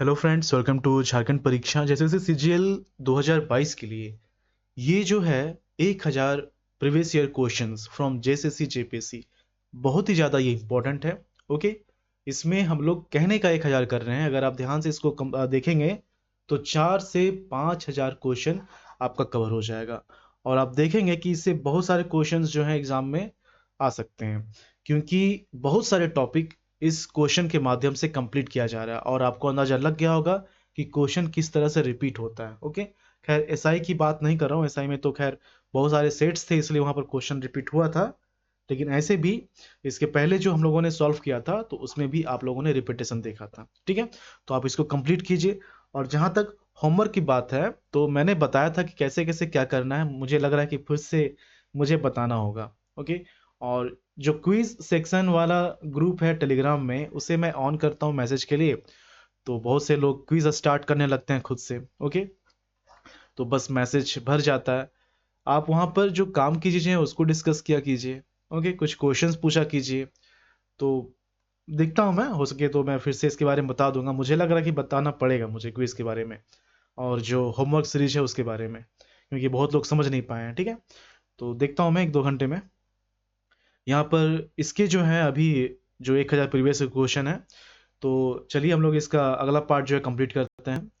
Hello friends, welcome to Jharkhand Pariksha. जैसे जैसे CGL 2022 के लिए ये जो है 1000 previous year questions from JSSC JPSC बहुत ही ज़्यादा ये इंपॉर्टेंट है। ओके, इसमें हम लोग कहने का 1000 कर रहे हैं। अगर आप ध्यान से इसको देखेंगे तो 4 से 5000 क्वेश्चन आपका कवर हो जाएगा। और आप देखेंगे कि इससे बहुत सारे क्वेश्चंस जो हैं एग्जाम में आ सकते हैं, क्योंकि बहुत सारे टॉपिक इस क्वेश्चन के माध्यम से कंप्लीट किया जा रहा है। और आपको अंदाजा लग गया होगा कि क्वेश्चन किस तरह से रिपीट होता है। ओके, खैर एसआई की बात नहीं कर रहा हूँ। एसआई में तो खैर बहुत सारे सेट्स थे, इसलिए वहां पर क्वेश्चन रिपीट हुआ था। लेकिन ऐसे भी इसके पहले जो हम लोगों ने सॉल्व किया था तो उसमें भी आप लोगों ने रिपीटेशन देखा था। ठीक है, तो आप इसको कंप्लीट कीजिए। और जहां तक होमवर्क की बात है तो मैंने बताया था कि कैसे कैसे क्या करना है। मुझे लग रहा है कि फिर से मुझे बताना होगा। ओके, और जो क्विज सेक्शन वाला ग्रुप है टेलीग्राम में, उसे मैं ऑन करता हूँ मैसेज के लिए, तो बहुत से लोग क्विज स्टार्ट करने लगते हैं खुद से। ओके, तो बस मैसेज भर जाता है। आप वहाँ पर जो काम की चीज़ें हैं उसको डिस्कस किया कीजिए। ओके, कुछ क्वेश्चंस पूछा कीजिए। तो देखता हूँ, मैं हो सके तो मैं फिर से इसके बारे में बता दूंगा। मुझे लग रहा है कि बताना पड़ेगा मुझे क्विज के बारे में और जो होमवर्क सीरीज है उसके बारे में, क्योंकि बहुत लोग समझ नहीं पाए हैं। ठीक है, तो देखता हूँ मैं 1-2 घंटे में। यहाँ पर इसके जो है अभी जो 1000 प्रीवियस क्वेश्चन है, तो चलिए हम लोग इसका अगला पार्ट जो है कंप्लीट करते हैं।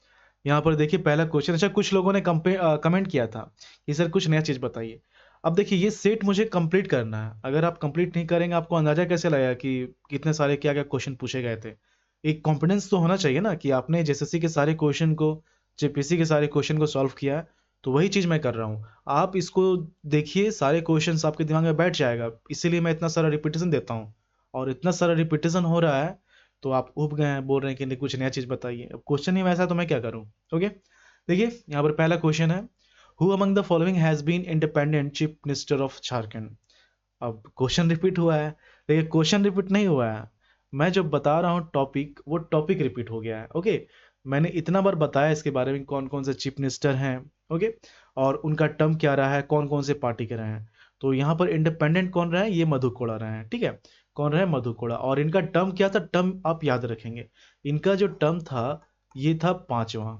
यहाँ पर देखिए पहला क्वेश्चन। अच्छा, कुछ लोगों ने कमेंट किया था कि सर कुछ नया चीज़ बताइए। अब देखिए ये सेट मुझे कंप्लीट करना है। अगर आप कंप्लीट नहीं करेंगे, आपको अंदाजा कैसे लगेगा कि कितने सारे क्या क्या क्वेश्चन पूछे गए थे। एक कॉन्फिडेंस तो होना चाहिए ना कि आपने जेएसएससी के सारे क्वेश्चन को, जेपीएससी के सारे क्वेश्चन को सॉल्व किया है। तो वही चीज़ मैं कर रहा हूँ। आप इसको देखिए, सारे क्वेश्चंस आपके दिमाग में बैठ जाएगा, इसीलिए मैं इतना सारा रिपीटेशन देता हूँ। और इतना सारा रिपीटेशन हो रहा है तो आप उब गए हैं, बोल रहे हैं कि नहीं कुछ नया चीज़ बताइए। अब क्वेश्चन ही वैसा, तो मैं क्या करूँ। ओके, देखिए यहाँ पर पहला क्वेश्चन है, who among the following has been independent chief minister of Jharkhand. अब क्वेश्चन रिपीट हुआ है, लेकिन क्वेश्चन रिपीट नहीं हुआ है। मैं जो बता रहा हूँ टॉपिक, वो टॉपिक रिपीट हो गया है। ओके, मैंने इतना बार बताया इसके बारे में कौन कौन से चीफ मिनिस्टर हैं। ओके, और उनका टर्म क्या रहा है, कौन कौन से पार्टी के रहे हैं। तो यहाँ पर इंडिपेंडेंट कौन रहा है, ये मधु कोड़ा रहे हैं। ठीक है, कौन रहे, मधु कोड़ा। और इनका टर्म क्या था, टर्म आप याद रखेंगे। इनका जो टर्म था ये था 5वां।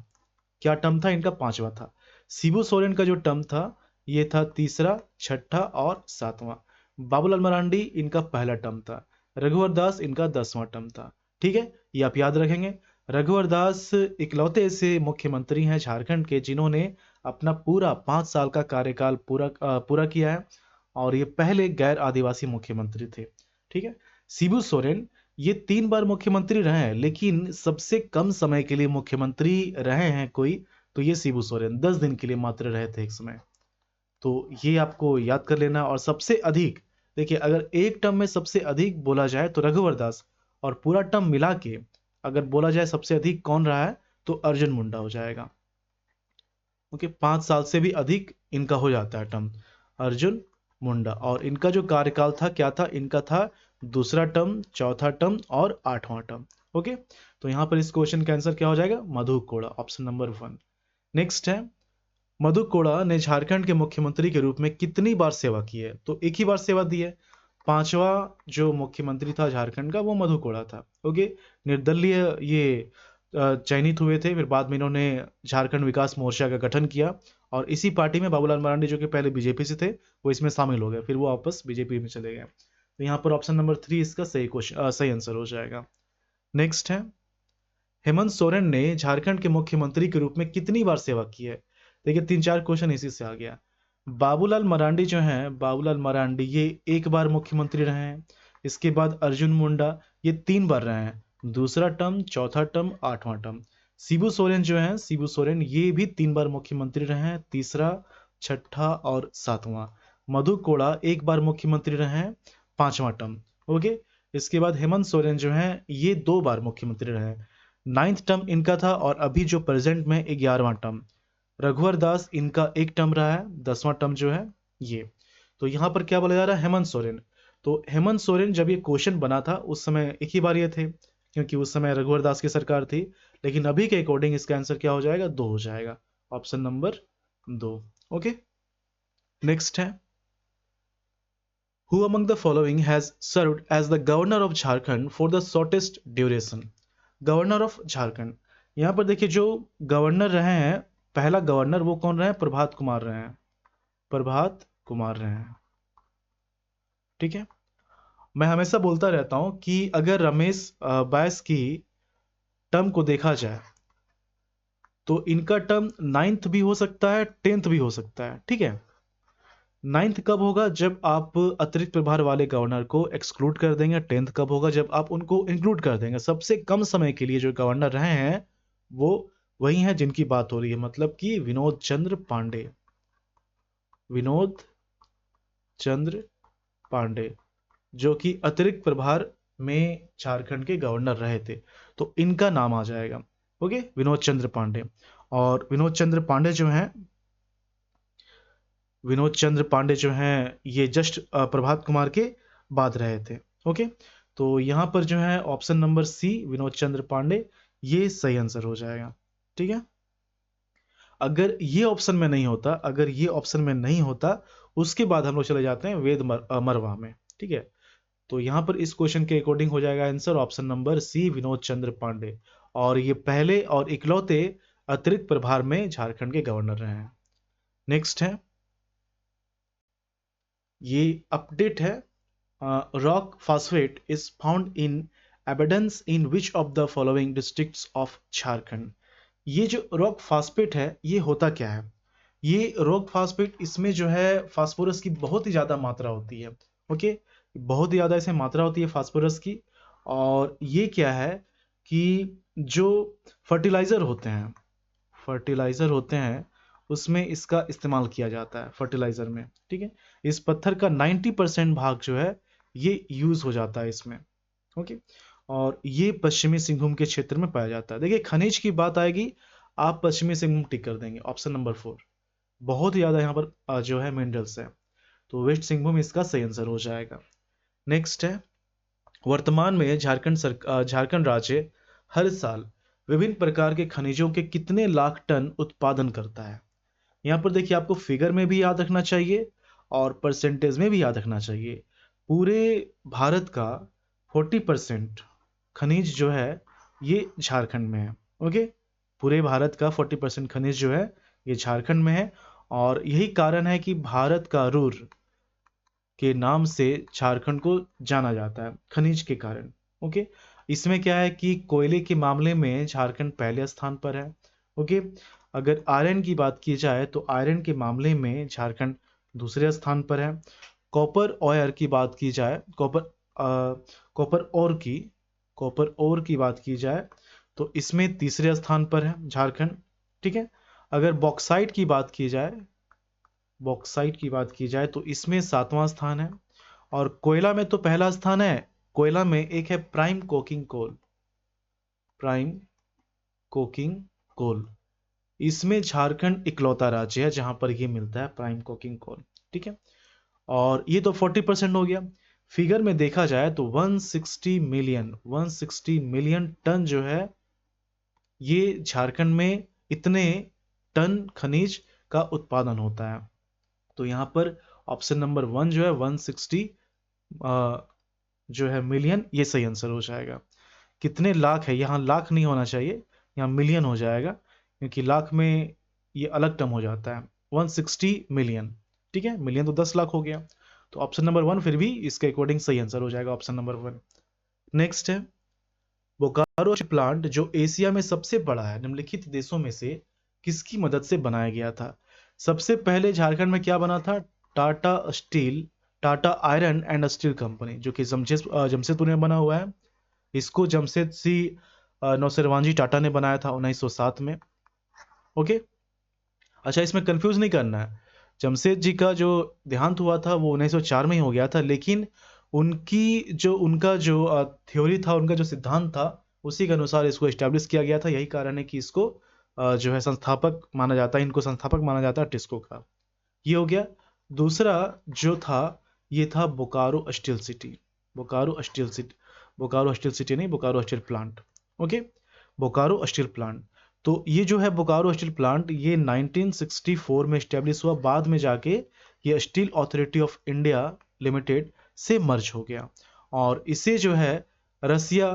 क्या टर्म था इनका, 5वां था। शिबू सोरेन का जो टर्म था ये था तीसरा, छठा और 7वां। बाबूलाल मरांडी इनका पहला टर्म था। रघुवर दास इनका 10वां टर्म था। ठीक है, ये आप याद रखेंगे। रघुवर दास इकलौते ऐसे मुख्यमंत्री हैं झारखंड के जिन्होंने अपना पूरा 5 साल का कार्यकाल पूरा किया है। और ये पहले गैर आदिवासी मुख्यमंत्री थे। ठीक है, शिबू सोरेन ये 3 बार मुख्यमंत्री रहे हैं, लेकिन सबसे कम समय के लिए मुख्यमंत्री रहे हैं कोई, तो ये शिबू सोरेन 10 दिन के लिए मात्र रहे थे एक समय। तो ये आपको याद कर लेना। और सबसे अधिक, देखिए अगर एक टर्म में सबसे अधिक बोला जाए तो रघुवर दास, और पूरा टर्म मिला के अगर बोला जाए सबसे अधिक कौन रहा है तो अर्जुन मुंडा हो जाएगा। ओके, 5 साल से भी अधिक इनका हो जाता है टर्म, अर्जुन मुंडा। और इनका जो कार्यकाल था क्या था, इनका था दूसरा टर्म, चौथा टर्म और 8वां टर्म। ओके, तो यहाँ पर इस क्वेश्चन का आंसर क्या हो जाएगा, Madhu Koda, option number 1। Next है, मधु कोड़ा ने झारखंड के मुख्यमंत्री के रूप में कितनी बार सेवा की है। तो एक ही बार सेवा दी है। 5वां जो मुख्यमंत्री था झारखंड का वो मधु कोड़ा था। ओके, निर्दलीय ये चयनित हुए थे। फिर बाद में इन्होंने झारखंड विकास मोर्चा का गठन किया, और इसी पार्टी में बाबूलाल मरांडी जो कि पहले बीजेपी से थे वो इसमें शामिल हो गए, फिर वो वापस बीजेपी में चले गए। तो यहाँ पर ऑप्शन नंबर 3 इसका सही क्वेश्चन, सही आंसर हो जाएगा। नेक्स्ट है, हेमंत सोरेन ने झारखंड के मुख्यमंत्री के रूप में कितनी बार सेवा की है। देखिए 3-4 क्वेश्चन इसी से आ गया। बाबूलाल मरांडी जो हैं, बाबूलाल मरांडी ये 1 बार मुख्यमंत्री रहे हैं। इसके बाद अर्जुन मुंडा ये 3 बार रहे हैं, दूसरा टर्म, चौथा टर्म, 8वां टर्म। शिबू सोरेन जो हैं, शिबू सोरेन ये भी 3 बार मुख्यमंत्री रहे हैं, तीसरा, छठा और 7वां। मधु कोड़ा 1 बार मुख्यमंत्री रहे हैं, 5वां टर्म। ओके, इसके बाद हेमंत सोरेन जो हैं ये 2 बार मुख्यमंत्री रहे हैं, 9th टर्म इनका था, और अभी जो प्रेजेंट में 11वां टर्म। रघुवर दास इनका 1 टर्म रहा है, 10वां टर्म जो है ये। तो यहाँ पर क्या बोला जा रहा है, हेमंत सोरेन। तो हेमंत सोरेन जब ये क्वेश्चन बना था उस समय एक ही बार ये थे, क्योंकि उस समय रघुवर दास की सरकार थी। लेकिन अभी के अकॉर्डिंग इसका आंसर क्या हो जाएगा, 2 हो जाएगा, ऑप्शन नंबर 2। ओके, नेक्स्ट है, who among the following has served as the governor of Jharkhand for the shortest duration। Governor of Jharkhand, यहाँ पर देखिए जो गवर्नर रहे हैं, पहला गवर्नर वो कौन रहे हैं? प्रभात कुमार रहे हैं, प्रभात कुमार रहे हैं। ठीक है, मैं हमेशा बोलता रहता हूं कि अगर रमेश बैस की टर्म को देखा जाए तो इनका टर्म 9th भी हो सकता है, 10th भी हो सकता है। ठीक है, 9th कब होगा? जब आप अतिरिक्त प्रभार वाले गवर्नर को एक्सक्लूड कर देंगे। 10th कब होगा? जब आप उनको इंक्लूड कर देंगे। सबसे कम समय के लिए जो गवर्नर रहे हैं वो वही हैं जिनकी बात हो रही है, मतलब कि विनोद चंद्र पांडे, विनोद चंद्र पांडे, जो कि अतिरिक्त प्रभार में झारखंड के गवर्नर रहे थे। तो इनका नाम आ जाएगा। ओके, विनोद चंद्र पांडे। और विनोद चंद्र पांडे जो हैं, विनोद चंद्र पांडे जो हैं ये जस्ट प्रभात कुमार के बाद रहे थे। ओके, तो यहाँ पर जो है option number C Vinod Chandra Pandey ये सही आंसर हो जाएगा। ठीक है, अगर ये ऑप्शन में नहीं होता, अगर ये ऑप्शन में नहीं होता, उसके बाद हम लोग चले जाते हैं मरवा में। ठीक है, तो यहाँ पर इस क्वेश्चन के अकॉर्डिंग हो जाएगा answer option number C Vinod Chandra Pandey. और ये पहले और इकलौते अतिरिक्त प्रभार में झारखंड के गवर्नर रहे हैं। नेक्स्ट है, ये अपडेट है। Rock phosphate is found in abundance in which of the following districts of Jharkhand. ये जो रॉक फास्फेट है ये होता क्या है? ये रॉक फास्फेट, इसमें जो है फास्फोरस की बहुत ही ज़्यादा मात्रा होती है। ओके, बहुत ही ज़्यादा इसमें मात्रा होती है फास्फोरस की। और ये क्या है कि जो फर्टिलाइज़र होते हैं, फर्टिलाइज़र होते हैं उसमें इसका इस्तेमाल किया जाता है फर्टिलाइज़र में। ठीक है, इस पत्थर का 90% भाग जो है ये यूज़ हो जाता है इसमें। ओके, और ये पश्चिमी सिंहभूम के क्षेत्र में पाया जाता है। देखिए खनिज की बात आएगी, आप पश्चिमी सिंहभूम टिक कर देंगे, ऑप्शन नंबर 4। बहुत ज़्यादा यहाँ पर जो है मिनरल्स है, तो वेस्ट सिंहभूम इसका सही आंसर हो जाएगा। नेक्स्ट है, वर्तमान में झारखंड राज्य हर साल विभिन्न प्रकार के खनिजों के कितने लाख टन उत्पादन करता है? यहाँ पर देखिए आपको फिगर में भी याद रखना चाहिए और परसेंटेज में भी याद रखना चाहिए। पूरे भारत का 40% खनिज जो है ये झारखंड में है। ओके, पूरे भारत का 40% खनिज जो है ये झारखंड में है। और यही कारण है कि भारत का रूर के नाम से झारखंड को जाना जाता है, खनिज के कारण। ओके, इसमें क्या है कि कोयले के मामले में झारखंड पहले स्थान पर है। ओके, अगर आयरन की बात की जाए तो आयरन के मामले में झारखंड दूसरे स्थान पर है। कॉपर ऑयर की बात की जाए, कॉपर ओर की बात की जाए तो इसमें तीसरे स्थान पर है झारखंड। ठीक है, अगर बॉक्साइट की बात की जाए तो इसमें 7वां स्थान है। और कोयला में तो पहला स्थान है। कोयला में एक है प्राइम कोकिंग कोल, इसमें झारखंड इकलौता राज्य है जहां पर ये मिलता है प्राइम कोकिंग कोल। ठीक है, और ये तो 40% हो गया। फिगर में देखा जाए तो 160 मिलियन टन जो है ये झारखंड में इतने टन खनिज का उत्पादन होता है। तो यहाँ पर ऑप्शन नंबर 1 जो है 160 जो है मिलियन, ये सही आंसर हो जाएगा। कितने लाख है, यहाँ लाख नहीं होना चाहिए, यहाँ मिलियन हो जाएगा, क्योंकि लाख में ये अलग टर्म हो जाता है। 160 मिलियन। ठीक है, मिलियन तो 10 लाख हो गया। तो ऑप्शन नंबर 1 फिर भी इसके अकॉर्डिंग सही आंसर हो जाएगा, ऑप्शन नंबर 1। नेक्स्ट है, बोकारो प्लांट जो एशिया में सबसे बड़ा है निम्नलिखित देशों में से किसकी मदद से बनाया गया था? सबसे पहले झारखंड में क्या बना था? Tata iron and steel company, जो कि जमशेदपुर में बना हुआ है। इसको जमशेद सिंह नौसेरवांजी टाटा ने बनाया था 1907 में। ओके, अच्छा इसमें कंफ्यूज नहीं करना है, जमशेद जी का जो देहांत हुआ था वो 1904 में ही हो गया था, लेकिन उनका जो थ्योरी था, उनका जो सिद्धांत था, उसी के अनुसार इसको इस्टेब्लिश किया गया था। यही कारण है कि इसको जो है संस्थापक माना जाता है, इनको संस्थापक माना जाता है टिस्को का। ये हो गया। दूसरा जो था ये था Bokaro steel city, Bokaro steel plant. Okay, Bokaro steel plant, तो ये जो है बोकारो स्टील प्लांट ये 1964 में स्टैब्लिश हुआ। बाद में जाके ये steel authority of India limited से मर्ज हो गया और इसे जो है रसिया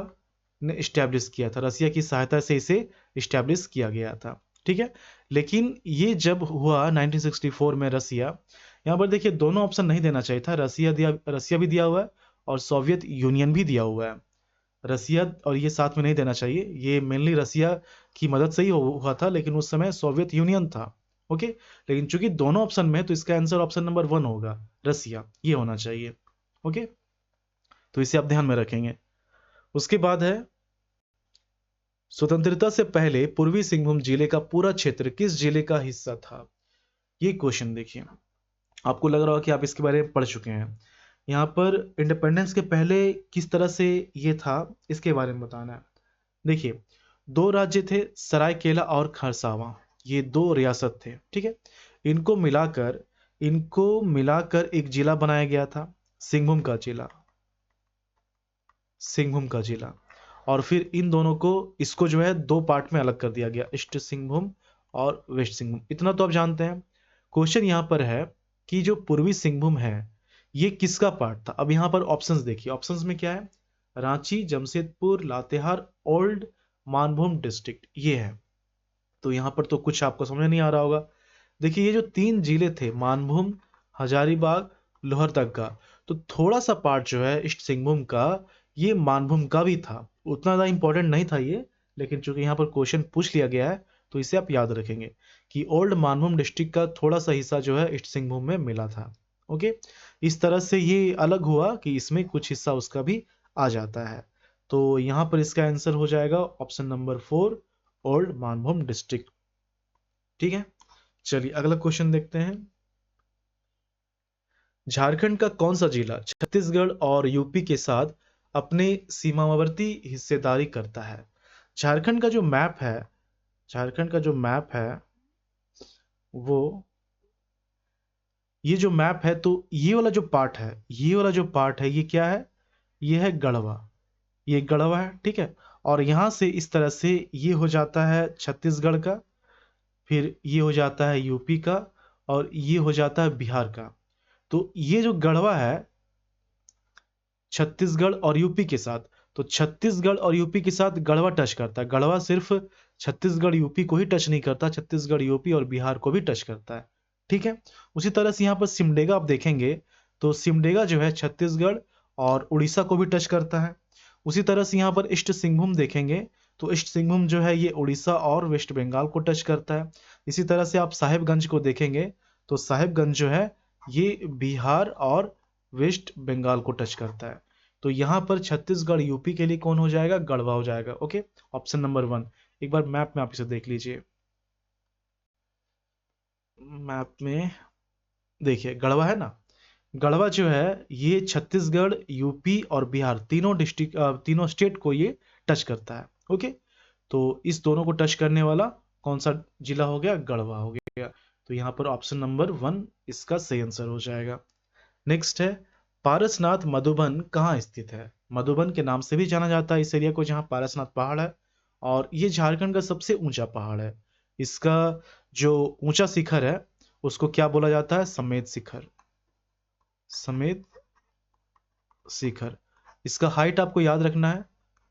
ने इस्टेब्लिश किया था, रसिया की सहायता से इसे इस्टेब्लिश किया गया था, ठीक है। लेकिन ये जब हुआ 1964 में रसिया, यहाँ पर देखिए दोनों ऑप्शन नहीं देना चाहिए था, रसिया भी दिया हुआ है और सोवियत यूनियन भी दिया हुआ है। रसिया और ये साथ में नहीं देना चाहिए, ये मेनली रसिया की मदद से ही हुआ था, लेकिन उस समय सोवियत यूनियन था, ओके। लेकिन चूंकि दोनों ऑप्शन में है तो इसका आंसर ऑप्शन नंबर 1 होगा, रसिया, ये होना चाहिए, ओके। तो इसे आप ध्यान में रखेंगे। उसके बाद है, स्वतंत्रता से पहले पूर्वी सिंहभूम जिले का पूरा क्षेत्र किस जिले का हिस्सा था? ये क्वेश्चन देखिए, आपको लग रहा होगा कि आप इसके बारे में पढ़ चुके हैं। यहाँ पर इंडिपेंडेंस के पहले किस तरह से ये था, इसके बारे में बताना है। देखिए, दो राज्य थे, सरायकेला और खरसावां, ये दो रियासत थे, ठीक है। इनको मिलाकर एक जिला बनाया गया था, सिंहभूम का जिला। और फिर इन दोनों को, इसको जो है दो पार्ट में अलग कर दिया गया, ईस्ट सिंहभूम और वेस्ट सिंहभूम। इतना तो आप जानते हैं। क्वेश्चन यहाँ पर है कि जो पूर्वी सिंहभूम है ये किसका पार्ट था? अब यहाँ पर ऑप्शंस देखिए, ऑप्शंस में क्या है, रांची, जमशेदपुर, लातेहार, ओल्ड मानभूम डिस्ट्रिक्ट, ये है। तो यहाँ पर तो कुछ आपको समझ नहीं आ रहा होगा। देखिए ये जो 3 जिले थे, मानभूम, हजारीबाग, लोहरदगा, तो थोड़ा सा पार्ट जो है ईस्ट सिंहभूम का, ये मानभूम का भी था। उतना ज़्यादा इंपॉर्टेंट नहीं था ये, लेकिन चूंकि यहाँ पर क्वेश्चन पूछ लिया गया है तो इसे आप याद रखेंगे कि ओल्ड मानभूम डिस्ट्रिक्ट का थोड़ा सा हिस्सा जो है ईस्ट सिंहभूम में मिला था, ओके। इस तरह से ये अलग हुआ कि इसमें कुछ हिस्सा उसका भी आ जाता है। तो यहाँ पर इसका आंसर हो जाएगा option number 4, old Manbhum district, ठीक है। चलिए अगला क्वेश्चन देखते हैं। झारखंड का कौन सा जिला छत्तीसगढ़ और यूपी के साथ अपने सीमावर्ती हिस्सेदारी करता है? झारखंड का जो मैप है, झारखंड का जो मैप है वो, ये जो मैप है तो ये वाला जो पार्ट है, ये क्या है? ये है गढ़वा, ये गढ़वा है, ठीक है। और यहां से इस तरह से ये हो जाता है छत्तीसगढ़ का, फिर ये हो जाता है यूपी का, और ये हो जाता है बिहार का। तो ये जो गढ़वा है छत्तीसगढ़ और यूपी के साथ, तो छत्तीसगढ़ और यूपी के साथ गढ़वा टच करता है। गढ़वा सिर्फ छत्तीसगढ़ यूपी को ही टच नहीं करता, छत्तीसगढ़ यूपी और बिहार को भी टच करता है, ठीक है। उसी तरह से यहाँ पर सिमडेगा आप देखेंगे तो सिमडेगा जो है छत्तीसगढ़ और उड़ीसा को भी टच करता है। उसी तरह से यहाँ पर ईस्ट सिंहभूम देखेंगे तो ईस्ट सिंहभूम जो है ये उड़ीसा और वेस्ट बंगाल को टच करता है। इसी तरह से आप साहिबगंज को देखेंगे तो साहिबगंज जो है ये बिहार और वेस्ट बंगाल को टच करता है। तो यहाँ पर छत्तीसगढ़ यूपी के लिए कौन हो जाएगा? गढ़वा हो जाएगा, ओके। Option number 1। एक बार मैप में आप इसे देख लीजिए, मैप में देखिए गढ़वा है ना, गढ़वा जो है ये छत्तीसगढ़, यूपी और बिहार तीनों डिस्ट्रिक्ट, तीनों स्टेट को ये टच करता है, ओके। तो इस दोनों को टच करने वाला कौन सा जिला हो गया? गढ़वा हो गया। तो यहाँ पर ऑप्शन नंबर 1 इसका सही आंसर हो जाएगा। नेक्स्ट है, पारसनाथ मधुबन कहाँ स्थित है? मधुबन के नाम से भी जाना जाता है इस एरिया को, जहाँ पारसनाथ पहाड़ है, और ये झारखंड का सबसे ऊंचा पहाड़ है। इसका जो ऊंचा शिखर है उसको क्या बोला जाता है? समेत शिखर, समेत शिखर। इसका हाइट आपको याद रखना है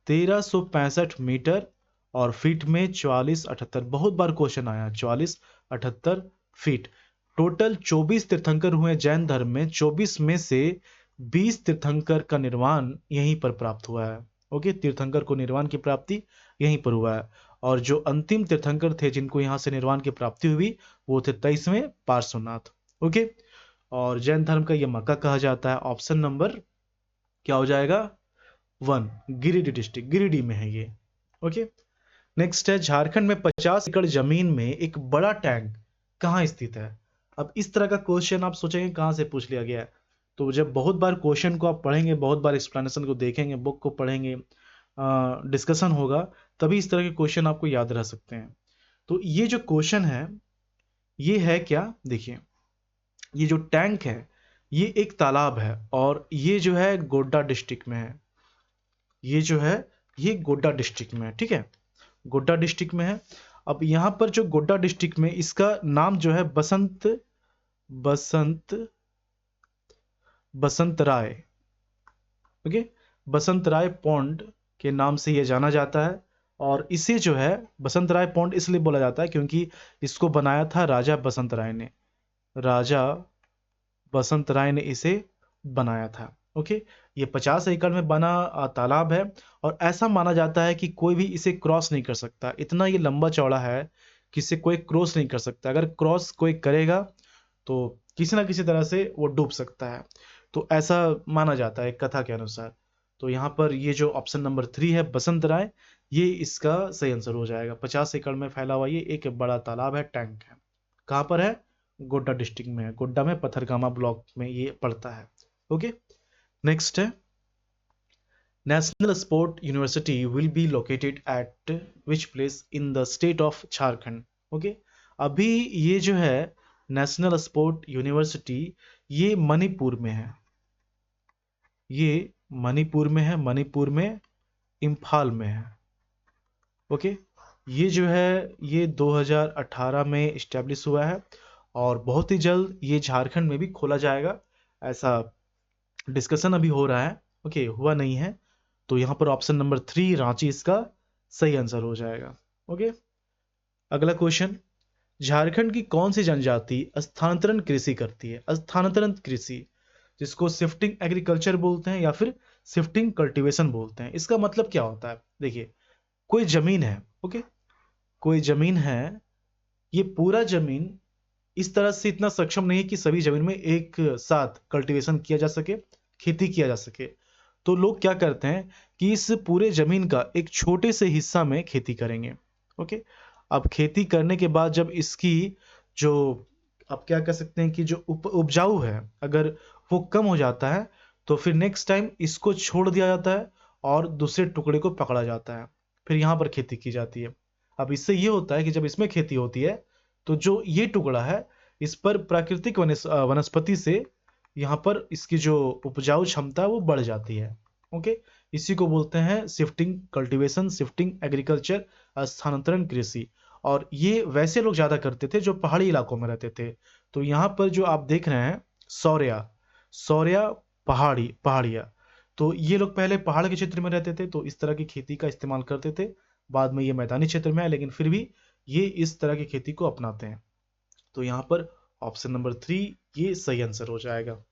1365 मीटर, और फीट में 4478, बहुत बार क्वेश्चन आया, 4478 फीट। टोटल 24 तीर्थंकर हुए जैन धर्म में, 24 में से 20 तीर्थंकर का निर्वाण यहीं पर प्राप्त हुआ है, ओके। तीर्थंकर को निर्वाण की प्राप्ति यहीं पर हुआ है, और जो अंतिम तीर्थंकर थे जिनको यहाँ से निर्वाण की प्राप्ति हुई वो थे 23वें पार्श्वनाथ, ओके। और जैन धर्म का ये मक्का कहा जाता है। ऑप्शन नंबर क्या हो जाएगा? 1, गिरिडीह डिस्ट्रिक्ट, गिरिडीह में है ये, ओके। नेक्स्ट है, झारखंड में 50 एकड़ जमीन में एक बड़ा टैंक कहाँ स्थित है? अब इस तरह का क्वेश्चन आप सोचेंगे कहाँ से पूछ लिया गया है, तो जब बहुत बार क्वेश्चन को आप पढ़ेंगे, बहुत बार एक्सप्लेनेशन को देखेंगे, बुक को पढ़ेंगे, डिस्कशन होगा, तभी इस तरह के क्वेश्चन आपको याद रह सकते हैं। तो ये जो क्वेश्चन है ये है क्या? देखिए ये जो टैंक है ये एक तालाब है, और ये जो है गोड्डा डिस्ट्रिक्ट में है, ये जो है ये गोड्डा डिस्ट्रिक्ट में है, ठीक है, गोड्डा डिस्ट्रिक्ट में है। अब यहाँ पर जो गोड्डा डिस्ट्रिक्ट में इसका नाम जो है बसंत बसंत बसंत राय, ओके, बसंत राय पॉन्ड के नाम से ये जाना जाता है। और इसे जो है बसंत राय पॉन्ड इसलिए बोला जाता है क्योंकि इसको बनाया था राजा बसंत राय ने। राजा बसंत राय ने इसे बनाया था। ओके, ये 50 एकड़ में बना तालाब है और ऐसा माना जाता है कि कोई भी इसे क्रॉस नहीं कर सकता। इतना ये लंबा चौड़ा है कि इसे कोई क्रॉस नहीं कर सकता। अगर क्रॉस कोई करेगा तो किसी ना किसी तरह से वो डूब सकता है। तो ऐसा माना जाता है कथा के अनुसार। तो यहाँ पर ये जो ऑप्शन नंबर 3 है बसंत राय, ये इसका सही आंसर हो जाएगा। 50 एकड़ में फैला हुआ ये एक बड़ा तालाब है, टैंक है। कहाँ पर है? गोड्डा डिस्ट्रिक्ट में है। गोड्डा में पथरगामा ब्लॉक में ये पड़ता है। ओके, नेक्स्ट है national sport university will be located at which place in the state of Jharkhand. Okay, अभी ये जो है नेशनल स्पोर्ट यूनिवर्सिटी ये मणिपुर में है। ये मणिपुर में है, मणिपुर में इम्फाल में है। ओके, ये जो है ये 2018 में इस्टेब्लिश हुआ है और बहुत ही जल्द ये झारखंड में भी खोला जाएगा, ऐसा डिस्कशन अभी हो रहा है। ओके, हुआ नहीं है। तो यहाँ पर ऑप्शन नंबर 3 रांची इसका सही आंसर हो जाएगा। ओके, अगला क्वेश्चन, झारखंड की कौन सी जनजाति स्थानांतरण कृषि करती है? स्थानांतरण कृषि, जिसको शिफ्टिंग एग्रीकल्चर बोलते हैं या फिर शिफ्टिंग कल्टीवेशन बोलते हैं। इसका मतलब क्या होता है? देखिए, कोई जमीन है, ओके, कोई जमीन है, ये पूरा जमीन इस तरह से इतना सक्षम नहीं है कि सभी जमीन में एक साथ कल्टीवेशन किया जा सके, खेती किया जा सके। तो लोग क्या करते हैं कि इस पूरे जमीन का एक छोटे से हिस्सा में खेती करेंगे। ओके, अब खेती करने के बाद जब इसकी जो आप क्या कह सकते हैं कि जो उपजाऊ है अगर वो कम हो जाता है तो फिर नेक्स्ट टाइम इसको छोड़ दिया जाता है और दूसरे टुकड़े को पकड़ा जाता है, फिर यहाँ पर खेती की जाती है। अब इससे ये होता है कि जब इसमें खेती होती है तो जो ये टुकड़ा है इस पर प्राकृतिक वनस्पति से यहाँ पर इसकी जो उपजाऊ क्षमता है वो बढ़ जाती है। ओके, इसी को बोलते हैं शिफ्टिंग कल्टीवेशन, शिफ्टिंग एग्रीकल्चर, स्थानांतरण कृषि। और ये वैसे लोग ज्यादा करते थे जो पहाड़ी इलाकों में रहते थे। तो यहाँ पर जो आप देख रहे हैं सौर्या, सौर्या पहाड़िया, तो ये लोग पहले पहाड़ के क्षेत्र में रहते थे तो इस तरह की खेती का इस्तेमाल करते थे। बाद में ये मैदानी क्षेत्र में है लेकिन फिर भी ये इस तरह की खेती को अपनाते हैं। तो यहाँ पर ऑप्शन नंबर 3 ये सही आंसर हो जाएगा।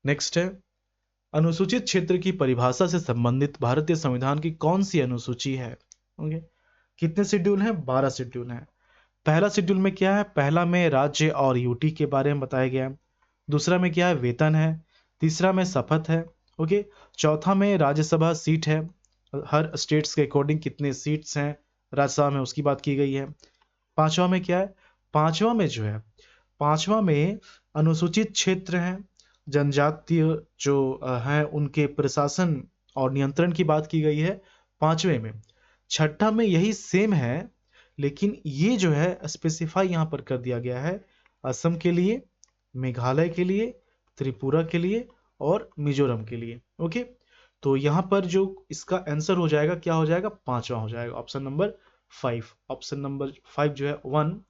नेक्स्ट है अनुसूचित क्षेत्र की परिभाषा से संबंधित भारतीय संविधान की कौन सी अनुसूची है? ओके, कितने शेड्यूल हैं? 12 शेड्यूल हैं। पहला शेड्यूल में क्या है? पहला में राज्य और यूटी के बारे में बताया गया है। दूसरा में क्या है? वेतन है। तीसरा में शपथ है। ओके, चौथा में राज्यसभा सीट है, हर स्टेट्स के अकॉर्डिंग कितने सीट्स हैं राज्यसभा में उसकी बात की गई है। पांचवा में क्या है? पांचवा में जो है, पांचवा में अनुसूचित क्षेत्र हैं, जनजातीय जो हैं उनके प्रशासन और नियंत्रण की बात की गई है पांचवे में। छठा में यही सेम है लेकिन ये जो है स्पेसिफाई यहाँ पर कर दिया गया है असम के लिए, मेघालय के लिए, त्रिपुरा के लिए और मिजोरम के लिए। ओके, तो यहाँ पर जो इसका आंसर हो जाएगा क्या हो जाएगा? पांचवा हो जाएगा, ऑप्शन नंबर 5। ऑप्शन नंबर 5 जो है 1,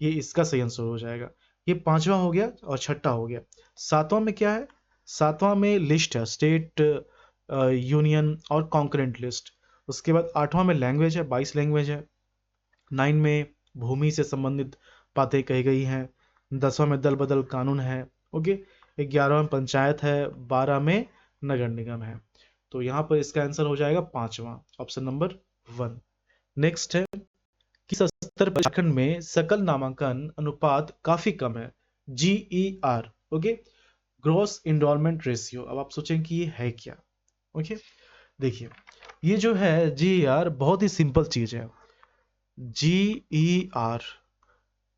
ये इसका सही आंसर हो जाएगा। ये पांचवा हो गया और छठा हो गया। सातवां में क्या है? सातवां में लिस्ट है, स्टेट, यूनियन और कॉन्करेंट लिस्ट। उसके बाद आठवां में लैंग्वेज है, 22 लैंग्वेज है। 9 में भूमि से संबंधित बातें कही गई हैं। 10वां में दल बदल कानून है। ओके, 11वां में पंचायत है। 12 में नगर निगम है। तो यहाँ पर इसका आंसर हो जाएगा पांचवा, ऑप्शन नंबर 1। नेक्स्ट है किस स्तर पर झारखंड में सकल नामांकन अनुपात काफी कम है? GER, okay, gross enrolment ratio. अब आप सोचें कि ये है क्या? ओके, देखिए ये जो है GER बहुत ही सिंपल चीज है। GER,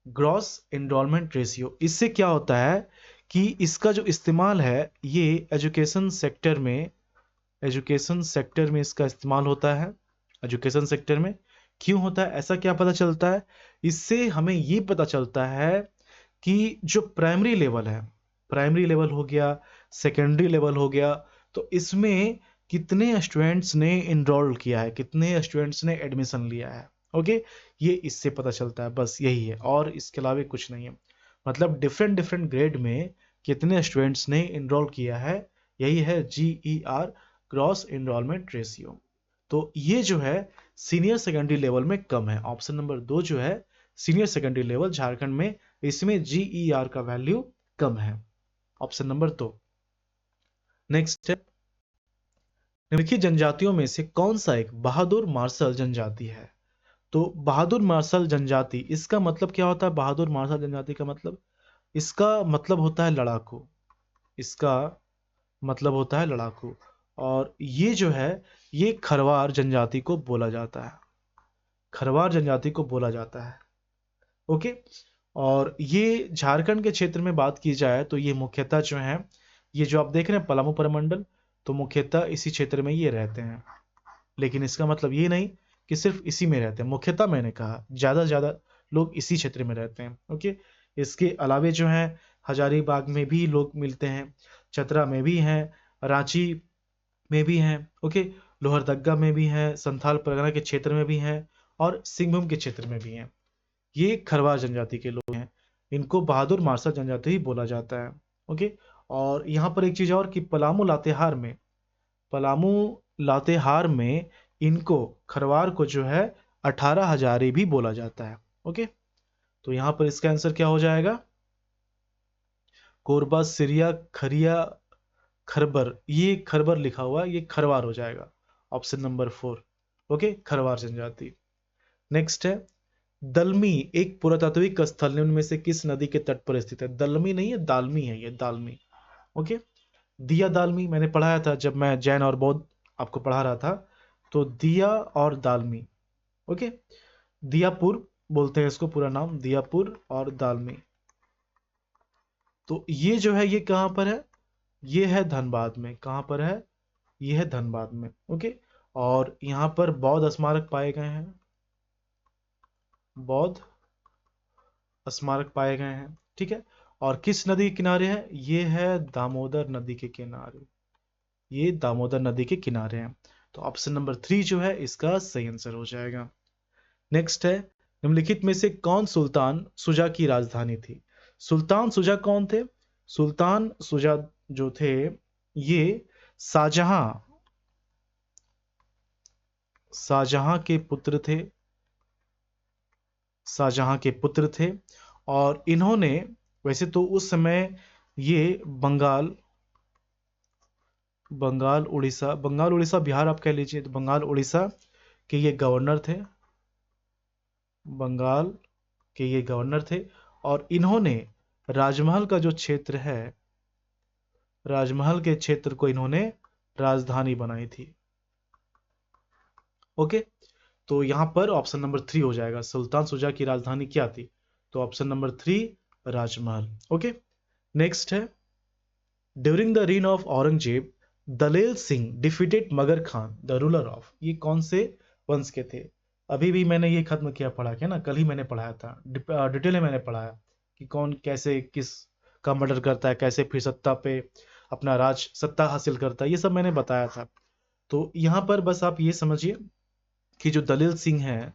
ग्रॉस एनरोलमेंट रेशियो, इससे क्या होता है कि इसका जो इस्तेमाल है ये एजुकेशन सेक्टर में इसका इस्तेमाल होता है। एजुकेशन सेक्टर में क्यों होता है, ऐसा क्या पता चलता है? इससे हमें ये पता चलता है कि जो प्राइमरी लेवल है, प्राइमरी लेवल हो गया, सेकेंडरी लेवल हो गया, तो इसमें कितने स्टूडेंट्स ने इनरोल किया है, कितने स्टूडेंट्स ने एडमिशन लिया है। ओके, ये इससे पता चलता है, बस यही है और इसके अलावा कुछ नहीं है। मतलब डिफरेंट डिफरेंट ग्रेड में कितने स्टूडेंट्स ने इनरोल किया है, यही है GER, ग्रॉस एनरोलमेंट रेशियो। तो ये जो है सीनियर सेकेंडरी लेवल में कम है। ऑप्शन नंबर 2 जो है सीनियर सेकेंडरी लेवल झारखंड में, इसमें GER का वैल्यू कम है। Option number 2। नेक्स्ट है, निम्नलिखित जनजातियों में से कौन सा एक बहादुर मार्शल जनजाति है? तो बहादुर मार्शल जनजाति, इसका मतलब क्या होता है? बहादुर मार्शल जनजाति का मतलब, इसका मतलब होता है लड़ाकू। इसका मतलब होता है लड़ाकू। और ये जो है ये खरवार जनजाति को बोला जाता है। खरवार जनजाति को बोला जाता है। ओके। और ये झारखंड के क्षेत्र में बात की जाए तो ये मुख्यतः जो है, ये जो आप देख रहे हैं पलामू प्रमंडल, तो मुख्यतः इसी क्षेत्र में ये रहते हैं। लेकिन इसका मतलब ये नहीं कि सिर्फ इसी में रहते हैं, मुख्यतः मैंने कहा ज़्यादा से ज़्यादा लोग इसी क्षेत्र में रहते हैं। ओके। इसके अलावे जो है हजारीबाग में भी लोग मिलते हैं, चतरा में भी हैं, रांची में भी हैं, ओके, लोहरदग्गा में भी हैं, संथाल परगना के क्षेत्र में भी हैं और सिंहभूम के क्षेत्र में भी हैं। ये खरवार जनजाति के लोग हैं, इनको बहादुर मार्शल जनजाति ही बोला जाता है। ओके। और यहाँ पर एक चीज़ और कि पलामू लातेहार में इनको खरवार को जो है 18 हजारी भी बोला जाता है। ओके। तो यहाँ पर इसका आंसर क्या हो जाएगा? कोरबा, सिरिया, खरिया, खरबर, ये खरबर लिखा हुआ है, ये खरवार हो जाएगा। Option number 4। ओके, खरवार जनजाति। नेक्स्ट है, दलमी एक पुरातात्विक स्थल निम्न में से किस नदी के तट पर स्थित है? दलमी नहीं है, दालमी है, ये दालमी। ओके। दिया दालमी मैंने पढ़ाया था जब मैं जैन और बौद्ध आपको पढ़ा रहा था, तो दिया और दालमी। ओके। दियापुर बोलते हैं इसको, पूरा नाम दियापुर और दालमी। तो ये जो है ये कहाँ पर है? ये है धनबाद में। कहाँ पर है? ये है धनबाद में। ओके। और यहाँ पर बौद्ध स्मारक पाए गए हैं, बौद्ध स्मारक पाए गए हैं। ठीक है। और किस नदी के किनारे है? ये है दामोदर नदी के किनारे, ये दामोदर नदी के किनारे हैं। तो ऑप्शन नंबर 3 जो है इसका सही आंसर हो जाएगा। नेक्स्ट है, निम्नलिखित में से कौन सुल्तान शुजा की राजधानी थी? सुल्तान शुजा कौन थे? सुल्तान शुजा जो थे ये शाहजहां शाहजहां के पुत्र थे, शाहजहां के पुत्र थे। और इन्होंने, वैसे तो उस समय ये बंगाल उड़ीसा बिहार आप कह लीजिए, तो बंगाल उड़ीसा के ये गवर्नर थे, बंगाल के ये गवर्नर थे। और इन्होंने राजमहल का जो क्षेत्र है, राजमहल के क्षेत्र को इन्होंने राजधानी बनाई थी। ओके। तो यहां पर ऑप्शन नंबर 3 हो जाएगा। सुल्तान शुजा की राजधानी क्या थी? तो option number 3 Rajmahal. Okay. Next है, during the reign of Aurangzeb Dalel Singh defeated Magar Khan the ruler of, ये कौन से वंश के थे? अभी भी मैंने ये खत्म किया पढ़ा के ना, कल ही मैंने पढ़ाया था, डिटेल में मैंने पढ़ाया कि कौन कैसे किस का मर्डर करता है, कैसे फिर सत्ता पे अपना सत्ता हासिल करता है, ये सब मैंने बताया था। तो यहाँ पर बस आप ये समझिए कि जो दलेल सिंह है,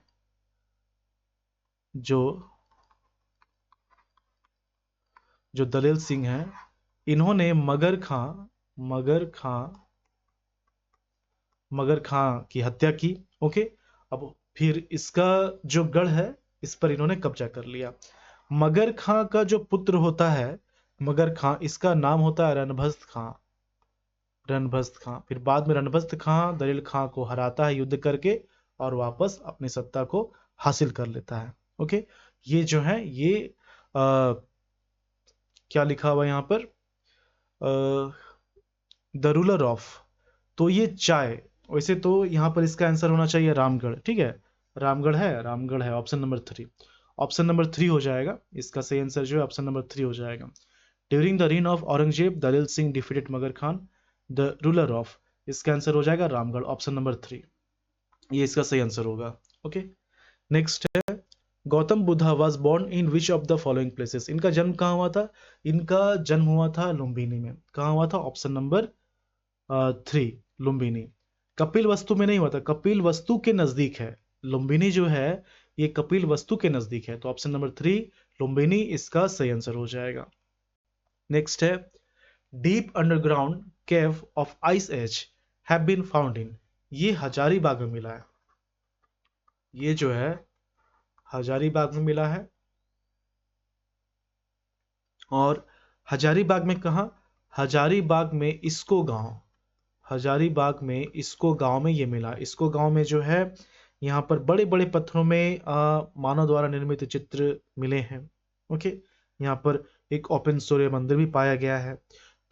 जो जो दलेल सिंह है, इन्होंने मगर खां की हत्या की। ओके। अब फिर इसका जो गढ़ है इस पर इन्होंने कब्जा कर लिया। मगर खां का जो पुत्र होता है मगर खां, इसका नाम होता है रणभस्त खां। रणभस्त खां, फिर बाद में रणभस्त खां दलील खां को हराता है युद्ध करके और वापस अपनी सत्ता को हासिल कर लेता है। ओके। ये जो है ये क्या लिखा हुआ यहाँ पर, द रूलर ऑफ, तो ये चाय, वैसे तो यहाँ पर इसका आंसर होना चाहिए रामगढ़। ठीक है, रामगढ़ है ऑप्शन नंबर 3। ऑप्शन नंबर 3 हो जाएगा इसका सही आंसर, जो है ऑप्शन नंबर 3 हो जाएगा। During the reign of Aurangzeb Dalil Singh defeated Magar Khan the ruler of, इसका आंसर हो जाएगा रामगढ़, ऑप्शन नंबर 3, ये इसका सही आंसर होगा। ओके। नेक्स्ट है, Gautam Buddha was born in which of the following places, इनका जन्म कहाँ हुआ था? इनका जन्म हुआ था लुम्बिनी में। कहाँ हुआ था? Option number 3 Lumbini. कपिल वस्तु में नहीं हुआ था, कपिल वस्तु के नजदीक है लुम्बिनी जो है, ये कपिल वस्तु के नजदीक है। तो ऑप्शन नंबर 3 लुम्बिनी इसका सही आंसर हो जाएगा। नेक्स्ट है, deep underground cave of ice age have been found in, ये हजारीबाग में मिला है, ये जो है हजारीबाग में मिला है। और हजारीबाग में कहाँ, हजारीबाग में इसको गांव, हजारीबाग में इसको गांव में ये मिला। इसको गांव में जो है यहाँ पर बड़े बड़े पत्थरों में मानव द्वारा निर्मित चित्र मिले हैं। ओके, यहाँ पर एक ओपन सूर्य मंदिर भी पाया गया है।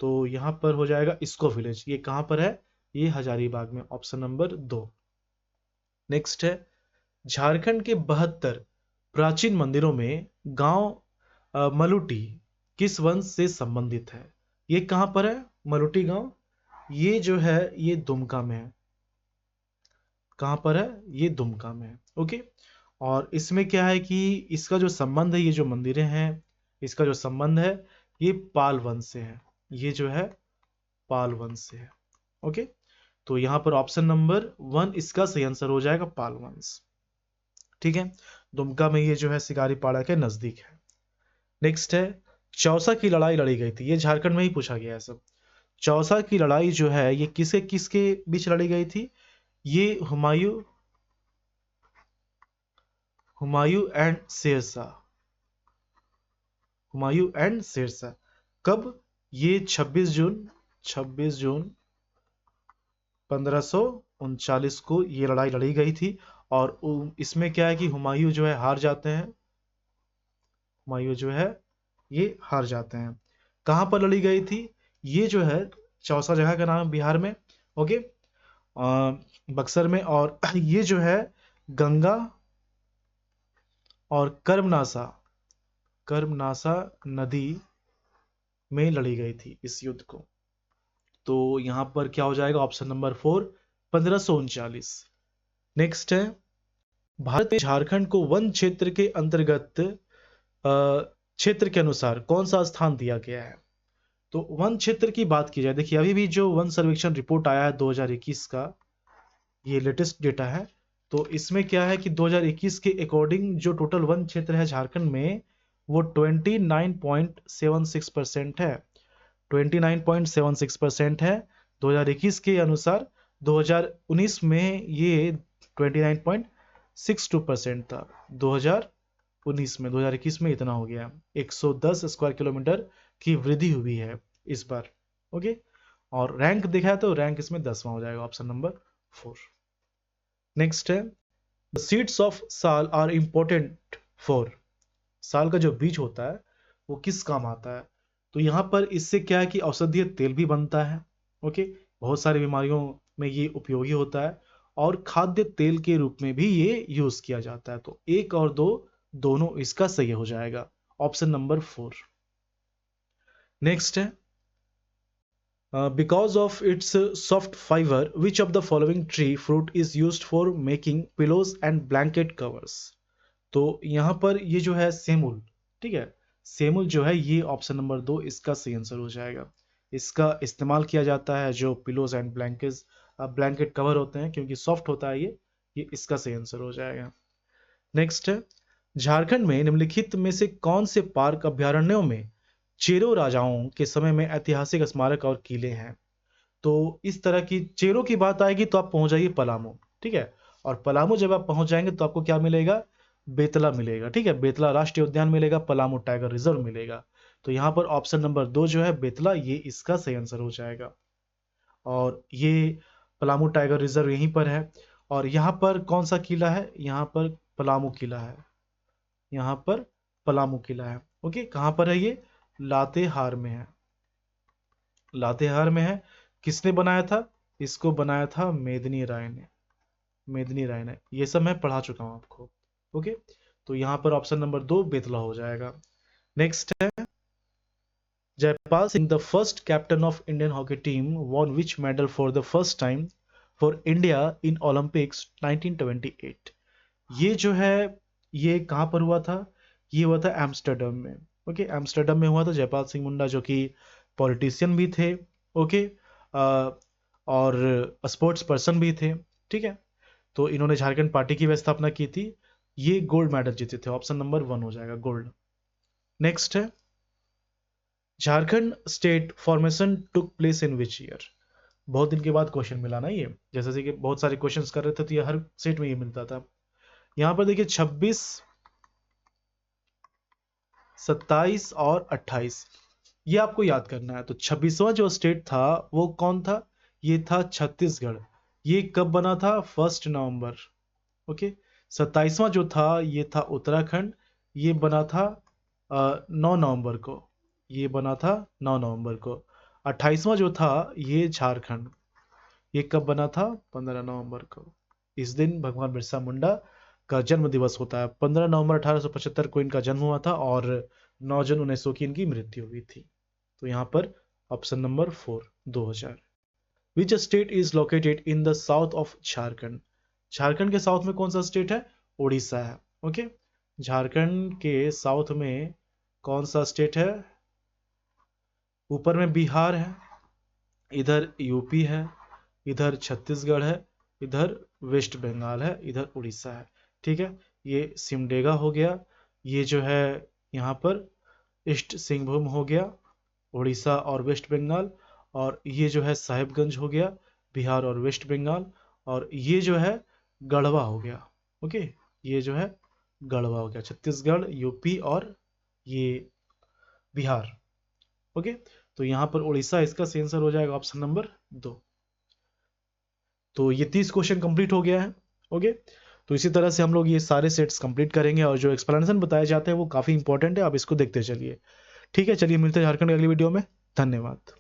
तो यहाँ पर हो जाएगा इसको विलेज, ये कहाँ पर है, ये हजारीबाग में, ऑप्शन नंबर 2। नेक्स्ट है, झारखंड के 72 प्राचीन मंदिरों में गांव मलुटी किस वंश से संबंधित है? ये कहां पर है मलुटी गांव? ये जो है ये दुमका में है। कहां पर है? ये दुमका में है। ओके, और इसमें क्या है कि इसका जो संबंध है, ये जो मंदिरें हैं, इसका जो संबंध है ये पाल वंश से है, ये जो है पाल वंश से है। ओके, तो यहां पर ऑप्शन नंबर 1 इसका सही आंसर हो जाएगा, पाल वंश। ठीक है, दुमका में ये जो है शिकारीपाड़ा के नजदीक है। नेक्स्ट है, चौसा की लड़ाई लड़ी गई थी, ये झारखंड में ही पूछा गया है सब। चौसा की लड़ाई जो है ये किसके किसके बीच लड़ी गई थी? ये हुमायूं एंड शेरशाह, हुमायूं एंड शेरशाह। कब? ये 26 जून 1539 को ये लड़ाई लड़ी गई थी। और इसमें क्या है कि हुमायूं जो है हार जाते हैं, हुमायूं जो है ये हार जाते हैं। कहां पर लड़ी गई थी? ये जो है चौसा जगह का नाम है बिहार में। ओके, बक्सर में। और ये जो है गंगा और कर्मनासा नदी में लड़ी गई थी इस युद्ध को। तो यहां पर क्या हो जाएगा, ऑप्शन नंबर 4 1539। नेक्स्ट है, भारत में झारखंड को वन क्षेत्र के अंतर्गत क्षेत्र के अनुसार कौन सा स्थान दिया गया है? तो वन क्षेत्र की बात की जाए, देखिए अभी भी जो वन सर्वेक्षण रिपोर्ट आया है 2021 का, ये लेटेस्ट डेटा है। तो इसमें क्या है कि 2021 के अकॉर्डिंग जो टोटल वन क्षेत्र है झारखंड में वो 29.76% है, 29.76% है 2021 के अनुसार। 2019 में ये 29.62% था। 2021 में इतना हो गया, 110 स्क्वायर किलोमीटर की वृद्धि हुई है इस बार। ओके, और रैंक देखा है तो रैंक इसमें 10वां हो जाएगा, ऑप्शन नंबर 4। नेक्स्ट है, द सीड्स ऑफ साल आर इंपॉर्टेंट फॉर, साल का जो बीज होता है वो किस काम आता है? तो यहाँ पर इससे क्या है कि औषधीय तेल भी बनता है। ओके, बहुत सारी बीमारियों में ये उपयोगी होता है और खाद्य तेल के रूप में भी ये यूज किया जाता है। तो 1 और 2 दोनों इसका सही हो जाएगा, ऑप्शन नंबर 4। नेक्स्ट है, because of its soft fiber, which of the following tree fruit is used for making pillows and blanket covers? तो यहाँ पर ये जो है सेमुल, ठीक है, सेमुल जो है ये ऑप्शन नंबर 2 इसका सही आंसर हो जाएगा। इसका इस्तेमाल किया जाता है जो पिलोज एंड ब्लैंकेट कवर होते हैं, क्योंकि सॉफ्ट होता है ये इसका सही आंसर हो जाएगा। नेक्स्ट है, झारखंड में निम्नलिखित में से कौन से पार्क अभ्यारण्यों में चेरो राजाओं के समय में ऐतिहासिक स्मारक और किले हैं? तो इस तरह की चेरो की बात आएगी तो आप पहुंच जाइए पलामू, ठीक है, और पलामू जब आप पहुंच जाएंगे तो आपको क्या मिलेगा, बेतला मिलेगा, ठीक है, बेतला राष्ट्रीय उद्यान मिलेगा, पलामू टाइगर रिजर्व मिलेगा। तो यहाँ पर ऑप्शन नंबर 2 जो है बेतला, ये इसका सही आंसर हो जाएगा। और ये पलामू टाइगर रिजर्व यहीं पर है। और यहाँ पर कौन सा किला है? यहाँ पर पलामू किला है, यहाँ पर पलामू किला है। ओके, कहाँ पर है ये? लातेहार में है, लातेहार में है। किसने बनाया था? इसको बनाया था मेदिनी राय ने, मेदिनी राय ने। ये सब मैं पढ़ा चुका हूं आपको। ओके, तो यहां पर ऑप्शन नंबर 2 बेतला हो जाएगा। नेक्स्ट है, Jaipal Singh the first captain of Indian hockey team won which medal for the first time for India in Olympics 1928? ये जो है ये कहां पर हुआ था? ये हुआ था एम्स्टर्डम में। ओके, एम्स्टर्डम में हुआ था। जयपाल सिंह मुंडा जो कि पॉलिटिशियन भी थे, ओके, और स्पोर्ट्स पर्सन भी थे, ठीक है। तो इन्होंने झारखंड पार्टी की स्थापना की थी। ये गोल्ड मेडल जीते थे, ऑप्शन नंबर 1 हो जाएगा, गोल्ड। नेक्स्ट है, Jharkhand state formation took place in which year? बहुत दिन के बाद क्वेश्चन मिला ना ये, जैसे से कि बहुत सारे क्वेश्चंस कर रहे थे तो ये हर सेट में ये मिलता था। यहाँ पर देखिए 26, 27 और 28 ये आपको याद करना है। तो 26वां जो स्टेट था वो कौन था? ये था छत्तीसगढ़। ये कब बना था? 1 नवंबर। ओके। 27वां जो था ये था उत्तराखंड। ये बना था 9 नवंबर को। ये बना था 9 नवंबर को। 28वां जो था ये झारखंड। ये कब बना था? 15 नवंबर को। इस दिन भगवान बिरसा मुंडा का जन्म दिवस होता है। 15 नवंबर 1875 को इनका जन्म हुआ था और 9 जून 1900 की इनकी मृत्यु हुई थी। तो यहाँ पर option number 4, 2000। Which state is located in the south of Jharkhand? Jharkhand के साउथ में कौन सा स्टेट है? उड़ीसा है। ओके। झारखंड के साउथ में कौन सा स्टेट है? ऊपर में बिहार है, इधर यूपी है, इधर छत्तीसगढ़ है, इधर वेस्ट बंगाल है, इधर उड़ीसा है। ठीक है। ये सिमडेगा हो गया। ये जो है यहाँ पर ईस्ट सिंहभूम हो गया, उड़ीसा और वेस्ट बंगाल। और ये जो है साहिबगंज हो गया, बिहार और वेस्ट बंगाल। और ये जो है गढ़वा हो गया। ओके। ये जो है गढ़वा हो गया, छत्तीसगढ़, यूपी और ये बिहार। ओके। तो यहाँ पर उड़ीसा इसका सही आंसर हो जाएगा ऑप्शन नंबर 2। तो ये 30 क्वेश्चन कंप्लीट हो गया है। ओके। तो इसी तरह से हम लोग ये सारे सेट्स कंप्लीट करेंगे और जो एक्सप्लेनेशन बताए जाते हैं वो काफ़ी इंपॉर्टेंट है, आप इसको देखते चलिए। ठीक है, चलिए मिलते हैं झारखंड की अगली वीडियो में। धन्यवाद।